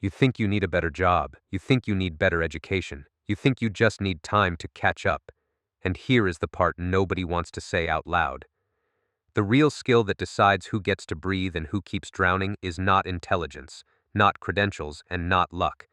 You think you need a better job. You think you need better education. You think you just need time to catch up. And here is the part nobody wants to say out loud. The real skill that decides who gets to breathe and who keeps drowning is not intelligence, not credentials, and not luck.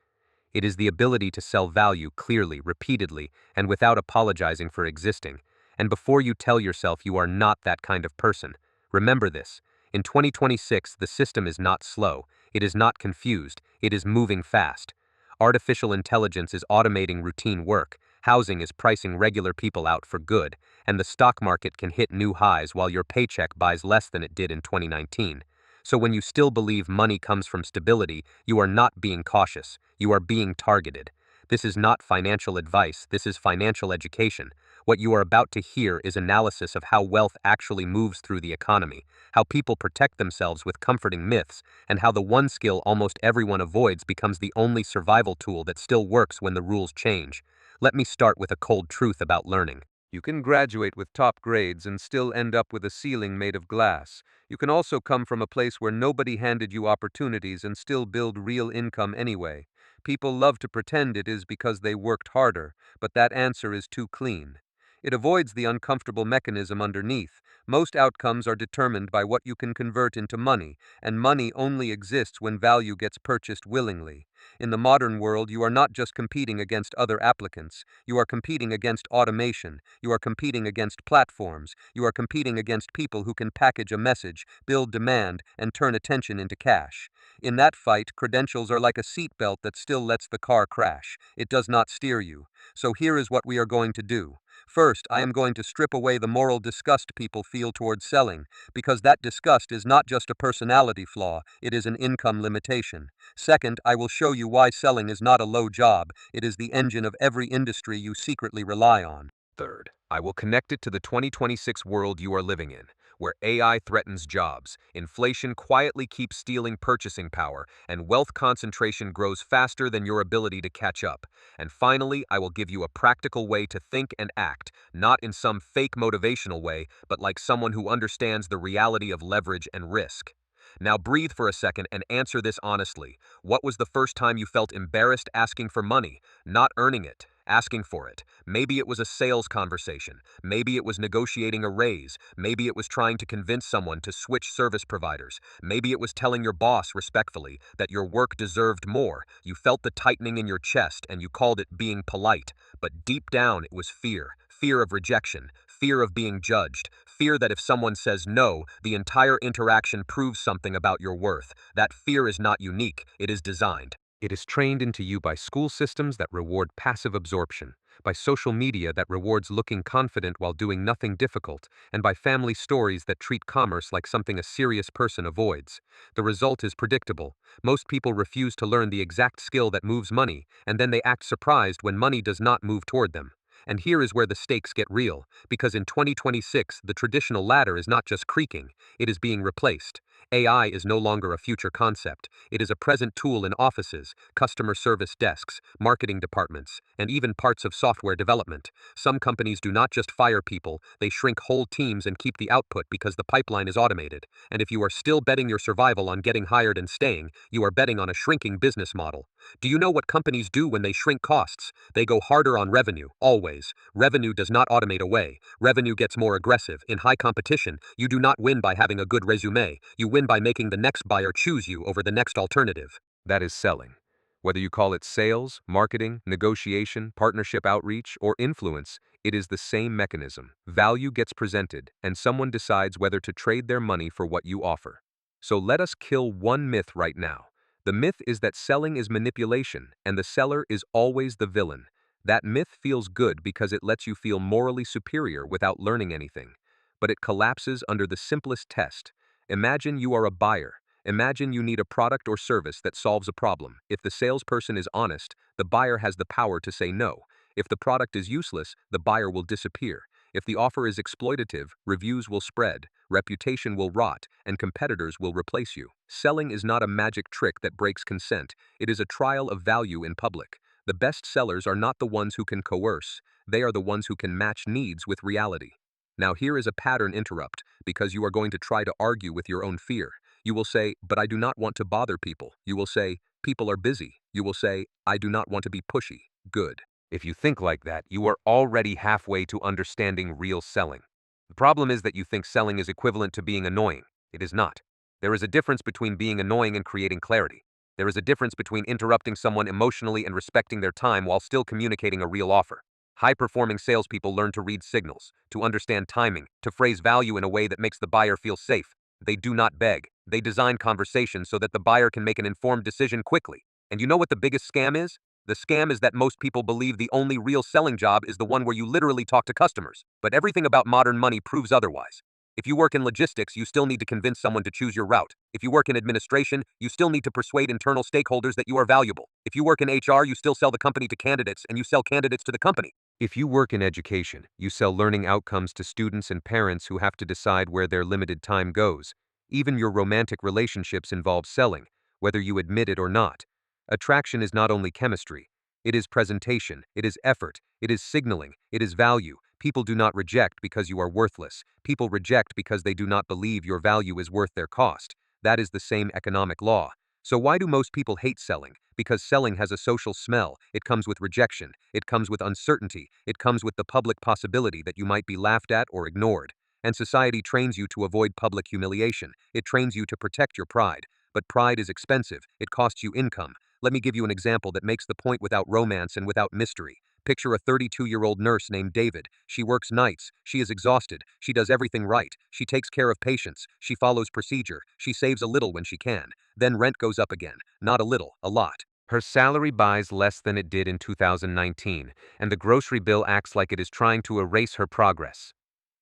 It is the ability to sell value clearly, repeatedly, and without apologizing for existing. And before you tell yourself you are not that kind of person, remember this. In 2026, the system is not slow, it is not confused, it is moving fast. Artificial intelligence is automating routine work, housing is pricing regular people out for good, and the stock market can hit new highs while your paycheck buys less than it did in 2019. So when you still believe money comes from stability, you are not being cautious, you are being targeted. This is not financial advice, this is financial education. What you are about to hear is analysis of how wealth actually moves through the economy, how people protect themselves with comforting myths, and how the one skill almost everyone avoids becomes the only survival tool that still works when the rules change. Let me start with a cold truth about learning. You can graduate with top grades and still end up with a ceiling made of glass. You can also come from a place where nobody handed you opportunities and still build real income anyway. People love to pretend it is because they worked harder, but that answer is too clean. It avoids the uncomfortable mechanism underneath. Most outcomes are determined by what you can convert into money, and money only exists when value gets purchased willingly. In the modern world, you are not just competing against other applicants, you are competing against automation, you are competing against platforms, you are competing against people who can package a message, build demand, and turn attention into cash. In that fight, credentials are like a seatbelt that still lets the car crash. It does not steer you. So here is what we are going to do. First, I am going to strip away the moral disgust people feel towards selling, because that disgust is not just a personality flaw, it is an income limitation. Second, I will show you why selling is not a low job, it is the engine of every industry you secretly rely on. Third, I will connect it to the 2026 world you are living in, where AI threatens jobs, inflation quietly keeps stealing purchasing power, and wealth concentration grows faster than your ability to catch up. And finally, I will give you a practical way to think and act, not in some fake motivational way, but like someone who understands the reality of leverage and risk. Now breathe for a second and answer this honestly. What was the first time you felt embarrassed asking for money, not earning it? Asking for it. Maybe it was a sales conversation. Maybe it was negotiating a raise. Maybe it was trying to convince someone to switch service providers. Maybe it was telling your boss respectfully that your work deserved more. You felt the tightening in your chest and you called it being polite. But deep down it was fear. Fear of rejection. Fear of being judged. Fear that if someone says no, the entire interaction proves something about your worth. That fear is not unique. It is designed. It is trained into you by school systems that reward passive absorption, by social media that rewards looking confident while doing nothing difficult, and by family stories that treat commerce like something a serious person avoids. The result is predictable. Most people refuse to learn the exact skill that moves money, and then they act surprised when money does not move toward them. And here is where the stakes get real, because in 2026, the traditional ladder is not just creaking, it is being replaced. AI is no longer a future concept. It is a present tool in offices, customer service desks, marketing departments, and even parts of software development. Some companies do not just fire people, they shrink whole teams and keep the output because the pipeline is automated. And if you are still betting your survival on getting hired and staying, you are betting on a shrinking business model. Do you know what companies do when they shrink costs? They go harder on revenue, always. Revenue does not automate away. Revenue gets more aggressive. In high competition, you do not win by having a good resume. You win by making the next buyer choose you over the next alternative. That is selling. Whether you call it sales, marketing, negotiation, partnership outreach, or influence, it is the same mechanism. Value gets presented, and someone decides whether to trade their money for what you offer. So let us kill one myth right now. The myth is that selling is manipulation, and the seller is always the villain. That myth feels good because it lets you feel morally superior without learning anything. But it collapses under the simplest test. Imagine you are a buyer. Imagine you need a product or service that solves a problem. If the salesperson is honest, the buyer has the power to say no. If the product is useless, the buyer will disappear. If the offer is exploitative, reviews will spread, reputation will rot, and competitors will replace you. Selling is not a magic trick that breaks consent. It is a trial of value in public. The best sellers are not the ones who can coerce. They are the ones who can match needs with reality. Now here is a pattern interrupt, because you are going to try to argue with your own fear. You will say, but I do not want to bother people. You will say, people are busy. You will say, I do not want to be pushy. Good. If you think like that, you are already halfway to understanding real selling. The problem is that you think selling is equivalent to being annoying. It is not. There is a difference between being annoying and creating clarity. There is a difference between interrupting someone emotionally and respecting their time while still communicating a real offer. High-performing salespeople learn to read signals, to understand timing, to phrase value in a way that makes the buyer feel safe. They do not beg. They design conversations so that the buyer can make an informed decision quickly. And you know what the biggest scam is? The scam is that most people believe the only real selling job is the one where you literally talk to customers, but everything about modern money proves otherwise. If you work in logistics, you still need to convince someone to choose your route. If you work in administration, you still need to persuade internal stakeholders that you are valuable. If you work in HR, you still sell the company to candidates and you sell candidates to the company. If you work in education, you sell learning outcomes to students and parents who have to decide where their limited time goes. Even your romantic relationships involve selling, whether you admit it or not. Attraction is not only chemistry. It is presentation, it is effort, it is signaling, it is value. People do not reject because you are worthless. People reject because they do not believe your value is worth their cost. That is the same economic law. So why do most people hate selling? Because selling has a social smell. It comes with rejection. It comes with uncertainty. It comes with the public possibility that you might be laughed at or ignored. And society trains you to avoid public humiliation. It trains you to protect your pride. But pride is expensive. It costs you income. Let me give you an example that makes the point without romance and without mystery. Picture a 32-year-old nurse named David. She works nights. She is exhausted. She does everything right. She takes care of patients. She follows procedure. She saves a little when she can. Then rent goes up again. Not a little, a lot. Her salary buys less than it did in 2019, and the grocery bill acts like it is trying to erase her progress.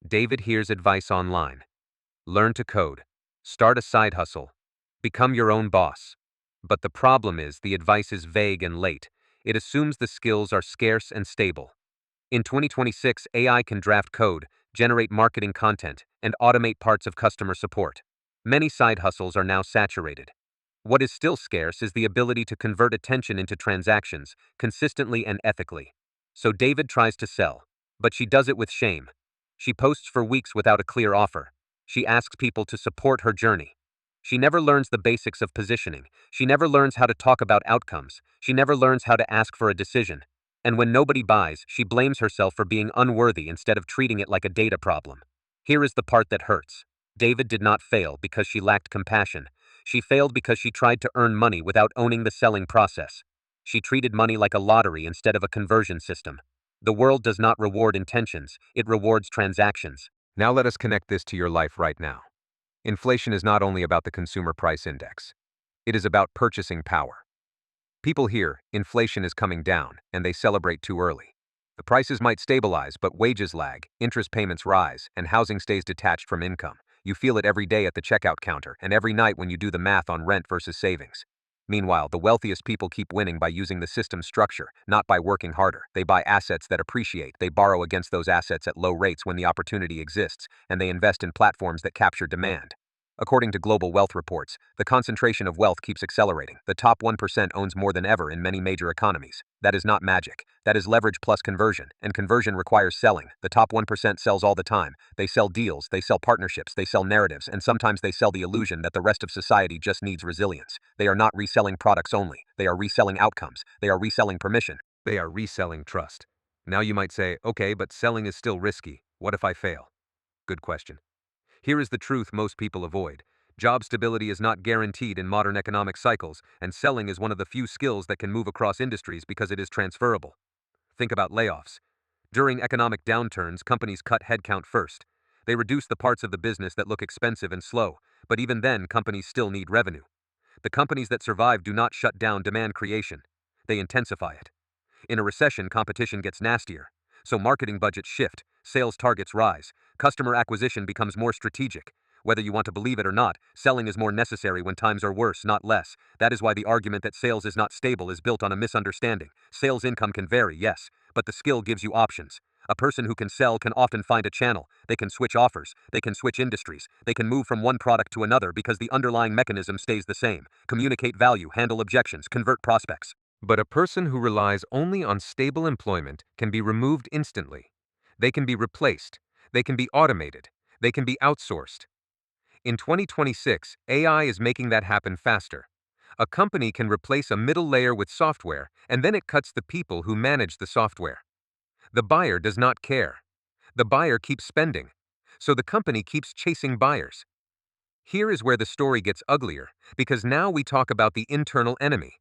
David hears advice online. Learn to code. Start a side hustle. Become your own boss. But the problem is the advice is vague and late. It assumes the skills are scarce and stable. In 2026, AI can draft code, generate marketing content, and automate parts of customer support. Many side hustles are now saturated. What is still scarce is the ability to convert attention into transactions, consistently and ethically. So David tries to sell, but she does it with shame. She posts for weeks without a clear offer. She asks people to support her journey. She never learns the basics of positioning. She never learns how to talk about outcomes. She never learns how to ask for a decision. And when nobody buys, she blames herself for being unworthy instead of treating it like a data problem. Here is the part that hurts. David did not fail because she lacked compassion. She failed because she tried to earn money without owning the selling process. She treated money like a lottery instead of a conversion system. The world does not reward intentions, it rewards transactions. Now let us connect this to your life right now. Inflation is not only about the consumer price index. It is about purchasing power. People hear, inflation is coming down, and they celebrate too early. The prices might stabilize, but wages lag, interest payments rise, and housing stays detached from income. You feel it every day at the checkout counter, and every night when you do the math on rent versus savings. Meanwhile, the wealthiest people keep winning by using the system's structure, not by working harder. They buy assets that appreciate, they borrow against those assets at low rates when the opportunity exists, and they invest in platforms that capture demand. According to global wealth reports, the concentration of wealth keeps accelerating. The top 1% owns more than ever in many major economies. That is not magic. That is leverage plus conversion, and conversion requires selling. The top 1% sells all the time. They sell deals, they sell partnerships, they sell narratives, and sometimes they sell the illusion that the rest of society just needs resilience. They are not reselling products only. They are reselling outcomes. They are reselling permission. They are reselling trust. Now you might say, okay, but selling is still risky. What if I fail? Good question. Here is the truth most people avoid. Job stability is not guaranteed in modern economic cycles, and selling is one of the few skills that can move across industries because it is transferable. Think about layoffs. During economic downturns, companies cut headcount first. They reduce the parts of the business that look expensive and slow, but even then, companies still need revenue. The companies that survive do not shut down demand creation. They intensify it. In a recession, competition gets nastier. So marketing budgets shift, sales targets rise, customer acquisition becomes more strategic. Whether you want to believe it or not, selling is more necessary when times are worse, not less. That is why the argument that sales is not stable is built on a misunderstanding. Sales income can vary, yes, but the skill gives you options. A person who can sell can often find a channel. They can switch offers. They can switch industries. They can move from one product to another because the underlying mechanism stays the same. Communicate value, handle objections, convert prospects. But a person who relies only on stable employment can be removed instantly. They can be replaced. They can be automated. They can be outsourced. In 2026, AI is making that happen faster. A company can replace a middle layer with software, and then it cuts the people who manage the software. The buyer does not care. The buyer keeps spending. So the company keeps chasing buyers. Here is where the story gets uglier, because now we talk about the internal enemy.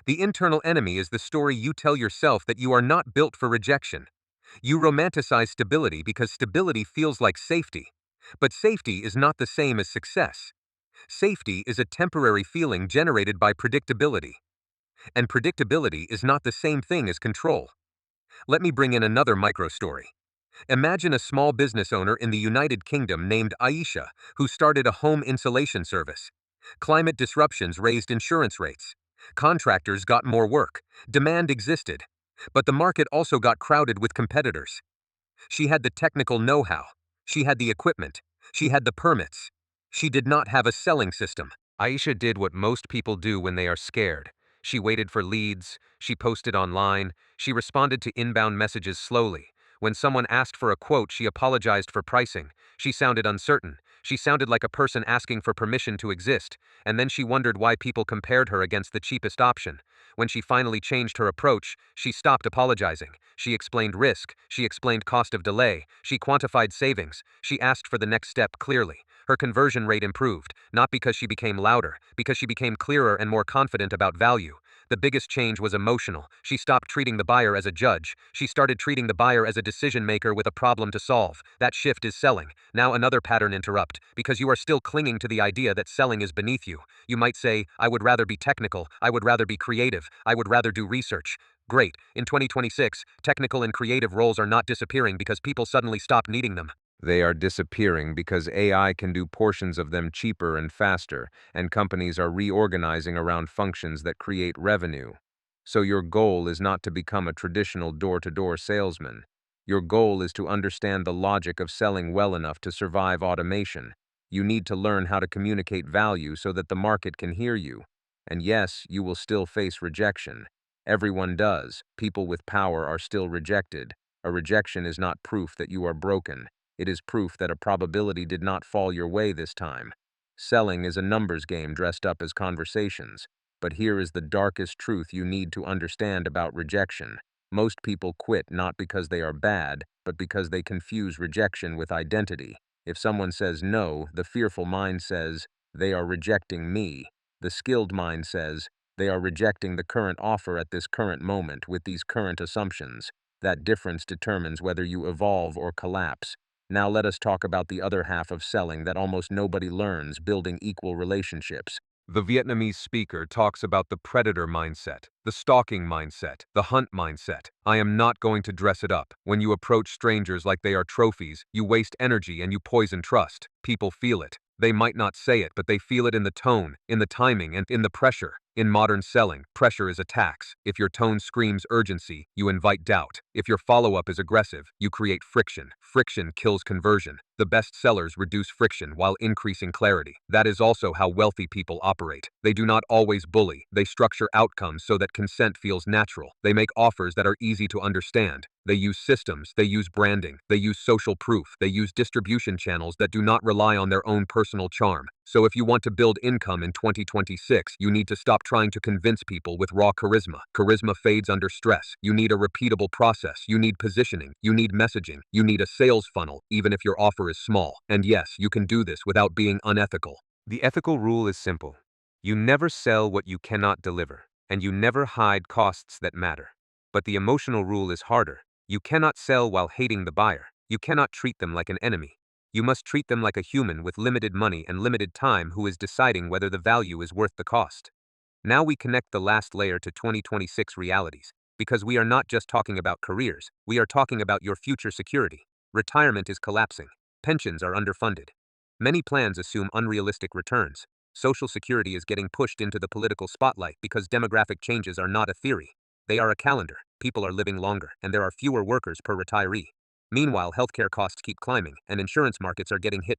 The internal enemy is the story you tell yourself that you are not built for rejection. You romanticize stability because stability feels like safety. But safety is not the same as success. Safety is a temporary feeling generated by predictability. And predictability is not the same thing as control. Let me bring in another micro story. Imagine a small business owner in the United Kingdom named Aisha, who started a home insulation service. Climate disruptions raised insurance rates. Contractors got more work. Demand existed. But the market also got crowded with competitors. She had the technical know-how. She had the equipment. She had the permits. She did not have a selling system. Aisha did what most people do when they are scared. She waited for leads. She posted online. She responded to inbound messages slowly. When someone asked for a quote, she apologized for pricing. She sounded uncertain. She sounded like a person asking for permission to exist. And then she wondered why people compared her against the cheapest option. When she finally changed her approach, she stopped apologizing. She explained risk. She explained cost of delay. She quantified savings. She asked for the next step clearly. Her conversion rate improved, not because she became louder, because she became clearer and more confident about value. The biggest change was emotional. She stopped treating the buyer as a judge. She started treating the buyer as a decision maker with a problem to solve. That shift is selling. Now another pattern interrupt, because you are still clinging to the idea that selling is beneath you. You might say, I would rather be technical, I would rather be creative, I would rather do research. Great. In 2026, technical and creative roles are not disappearing because people suddenly stop needing them. They are disappearing because AI can do portions of them cheaper and faster, and companies are reorganizing around functions that create revenue. So your goal is not to become a traditional door-to-door salesman. Your goal is to understand the logic of selling well enough to survive automation. You need to learn how to communicate value so that the market can hear you. And yes, you will still face rejection. Everyone does. People with power are still rejected. A rejection is not proof that you are broken. It is proof that a probability did not fall your way this time. Selling is a numbers game dressed up as conversations. But here is the darkest truth you need to understand about rejection. Most people quit not because they are bad, but because they confuse rejection with identity. If someone says no, the fearful mind says, they are rejecting me. The skilled mind says, they are rejecting the current offer at this current moment with these current assumptions. That difference determines whether you evolve or collapse. Now let us talk about the other half of selling that almost nobody learns, building equal relationships. The Vietnamese speaker talks about the predator mindset, the stalking mindset, the hunt mindset. I am not going to dress it up. When you approach strangers like they are trophies, you waste energy and you poison trust. People feel it. They might not say it, but they feel it in the tone, in the timing, and in the pressure. In modern selling, pressure is a tax. If your tone screams urgency, you invite doubt. If your follow-up is aggressive, you create friction. Friction kills conversion. The best sellers reduce friction while increasing clarity. That is also how wealthy people operate. They do not always bully. They structure outcomes so that consent feels natural. They make offers that are easy to understand. They use systems, they use branding, they use social proof, they use distribution channels that do not rely on their own personal charm. So if you want to build income in 2026, you need to stop trying to convince people with raw charisma. Charisma fades under stress. You need a repeatable process. You need positioning. You need messaging. You need a sales funnel, even if your offer is small. And yes, you can do this without being unethical. The ethical rule is simple. You never sell what you cannot deliver, and you never hide costs that matter. But the emotional rule is harder. You cannot sell while hating the buyer. You cannot treat them like an enemy. You must treat them like a human with limited money and limited time who is deciding whether the value is worth the cost. Now we connect the last layer to 2026 realities, because we are not just talking about careers, we are talking about your future security. Retirement is collapsing. Pensions are underfunded. Many plans assume unrealistic returns. Social security is getting pushed into the political spotlight because demographic changes are not a theory. They are a calendar. People are living longer, and there are fewer workers per retiree. Meanwhile, healthcare costs keep climbing, and insurance markets are getting hit